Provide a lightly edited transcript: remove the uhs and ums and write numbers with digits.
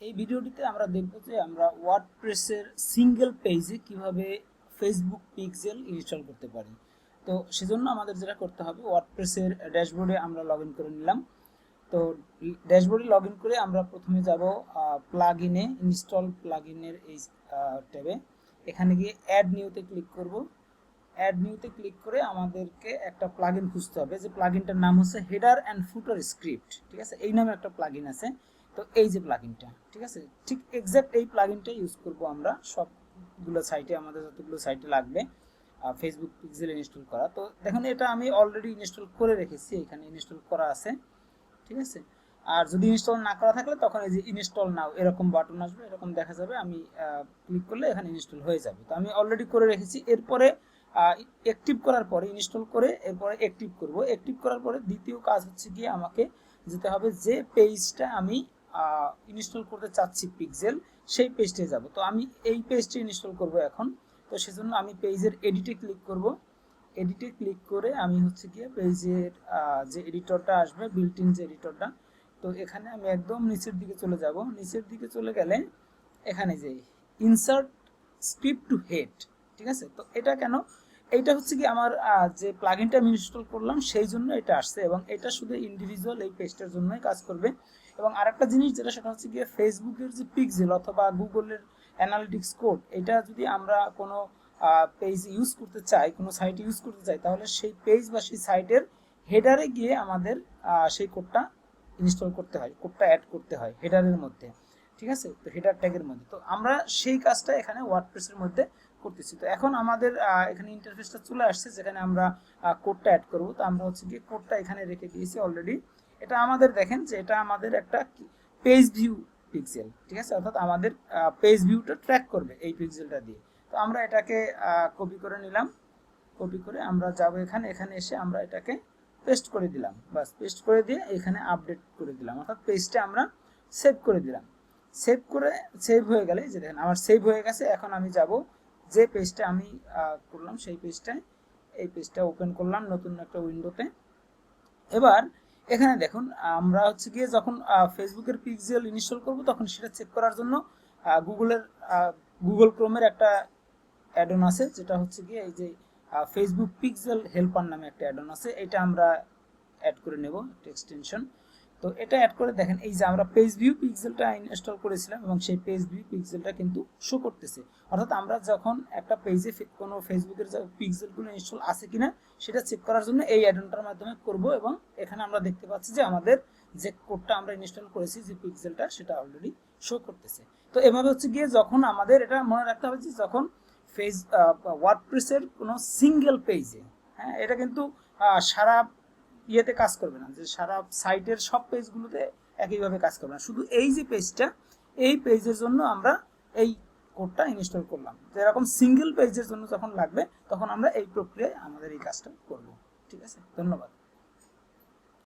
এই ভিডিওটিতে আমরা দেখব যে আমরা ওয়ার্ডপ্রেসের সিঙ্গেল পেজে কিভাবে ফেসবুক পিক্সেল ইনস্টল করতে পারি। তো সেজন্য আমাদের যেটা করতে হবে, ওয়ার্ডপ্রেসের ড্যাশবোর্ডে আমরা লগ ইন করে নিলাম। তো ড্যাশবোর্ডে লগ ইন করে আমরা প্রথমে যাব প্লাগইনে, ইনস্টল প্লাগইনের এই ট্যাবে। এখানে গিয়ে অ্যাড নিউতে ক্লিক করব। অ্যাড নিউতে ক্লিক করে আমাদেরকে একটা প্লাগইন খুঁজতে হবে, যে প্লাগইনটার নাম হচ্ছে হেডার অ্যান্ড ফুটার স্ক্রিপ্ট। ঠিক আছে, এই নামে একটা প্লাগইন আছে। তো এই যে প্লাগইনটা, ঠিক আছে, ঠিক এক্স্যাক্ট এই প্লাগইনটা ইউজ করব আমরা সবগুলো সাইটে, আমাদের যতগুলো সাইটে লাগবে ফেসবুক পিক্সেল ইনস্টল করা। তো দেখুন, এটা আমি অলরেডি ইনস্টল করে রেখেছি, এখানে ইনস্টল করা আছে। ঠিক আছে, আর যদি ইনস্টল না করা থাকলে তখন এই যে ইনস্টল নাও এরকম বাটন আসবে, এরকম দেখা যাবে, আমি ক্লিক করলে এখানে ইনস্টল হয়ে যাবে। তো আমি অলরেডি করে রেখেছি। এরপরে অ্যাক্টিভ করার পরে, ইনস্টল করে এরপরে অ্যাক্টিভ করব। অ্যাক্টিভ করার পরে দ্বিতীয় কাজ হচ্ছে গিয়ে আমাকে যেতে হবে যে পেজটা আমি ইনস্টল করতে চাচ্ছি পিক্সেল, সেই পেজটে যাব। তো আমি এই পেজটি ইনস্টল করব এখন। তো সেজন্য আমি পেজের এডিটে ক্লিক করব। এডিটে ক্লিক করে আমি হচ্ছে গিয়ে পেজের যে এডিটরটা আসবে, বিল্ট ইন যে এডিটরটা, তো এখানে আমি একদম নিচের দিকে চলে যাব। নিচের দিকে চলে গেলে এখানে যে ইনসার্ট স্ক্রিপ্ট টু হেড, ঠিক আছে। তো এটা কেন, এইটা হচ্ছে কি আমার যে প্লাগইনটা আমি ইনস্টল করলাম সেই জন্য এটা আসছে, এবং এটা শুধু ইন্ডিভিজুয়াল এই পেজটার জন্যই কাজ করবে। এবং আরেকটা জিনিস যেটা, সেটা হচ্ছে গিয়ে ফেসবুকের যে পিক্সেল অথবা গুগলের অ্যানালিটিক্স কোড, এটা যদি আমরা কোনো পেজ ইউজ করতে চাই, কোনো সাইট ইউজ করতে চাই, তাহলে সেই পেজ বা সেই সাইটের হেডারে গিয়ে আমাদের সেই কোডটা ইনস্টল করতে হয়, কোডটা অ্যাড করতে হয় হেডারের মধ্যে। ঠিক আছে, তো হেডার ট্যাগের মধ্যে। তো আমরা সেই কাজটা এখানে ওয়ার্ডপ্রেসের মধ্যে করতেছি। তো এখন আমাদের এখানে ইন্টারফেসটা চলে আসছে, যেখানে আমরা কোডটা অ্যাড করব। তো আমরা হচ্ছে গিয়ে কোডটা এখানে রেখে দিয়েছি অলরেডি। এটা আমাদের দেখেন যে এটা আমাদের একটা পেজ ভিউ পিক্সেল, ঠিক আছে, অর্থাৎ আমাদের পেজ ভিউটা ট্র্যাক করবে এই পিক্সেলটা দিয়ে। তো আমরা এটাকে কপি করে নিলাম। কপি করে আমরা যাব এখানে, এখানে এসে আমরা এটাকে পেস্ট করে দিলাম। বাস, পেস্ট করে দিয়ে এখানে আপডেট করে দিলাম, অর্থাৎ পেজটা আমরা সেভ করে দিলাম। সেভ করে, সেভ হয়ে গেলে যে দেখেন আমার সেভ হয়ে গেছে। এখন আমি যাব যে পেজটা আমি করলাম সেই পেজটায়, এই পেজটা ওপেন করলাম নতুন একটা উইন্ডোতে। এবার এখানে দেখুন, আমরা হচ্ছে গিয়ে যখন ফেসবুকের পিক্সেল ইনস্টল করব, তখন সেটা চেক করার জন্য গুগল ক্রোমের একটা অ্যাডন আছে, যেটা হচ্ছে গিয়ে এই যে ফেসবুক পিক্সেল হেল্পার নামে একটা অ্যাডন আছে। এটা আমরা অ্যাড করে নেব, একটা এক্সটেনশন। তো এটা অ্যাড করে দেখেন, এই যে আমরা পেজ ভিউ পিক্সেলটা ইনস্টল করেছিলাম, এবং সেই পেজ ভিউ পিক্সেলটা কিন্তু শো করতেছে। অর্থাৎ আমরা যখন একটা পেজে কোনো ফেসবুকের যে পিক্সেলগুলো ইনস্টল আছে কিনা সেটা চেক করার জন্য এই অ্যাডনটার মাধ্যমে করব। এবং এখানে আমরা দেখতে পাচ্ছি যে আমাদের যে কোডটা আমরা ইনস্টল করেছি, যে পিক্সেলটা, সেটা অলরেডি শো করতেছে। তো এভাবে হচ্ছে গিয়ে যখন আমাদের, এটা মনে রাখতে হবে যে যখন ওয়ার্ডপ্রেসের কোনো সিঙ্গেল পেজে, হ্যাঁ, এটা কিন্তু সারা ইয়েতে কাজ করবে না, যে সারা সাইটের সব পেজগুলোতে একইভাবে কাজ করবে না, শুধু এই যে পেজটা, এই পেজের জন্য আমরা এই কোডটা ইনস্টল করলাম। যেরকম সিঙ্গেল পেজের জন্য যখন লাগবে, তখন আমরা এই প্রক্রিয়ায় আমাদের এই কাজটা করব। ঠিক আছে, ধন্যবাদ।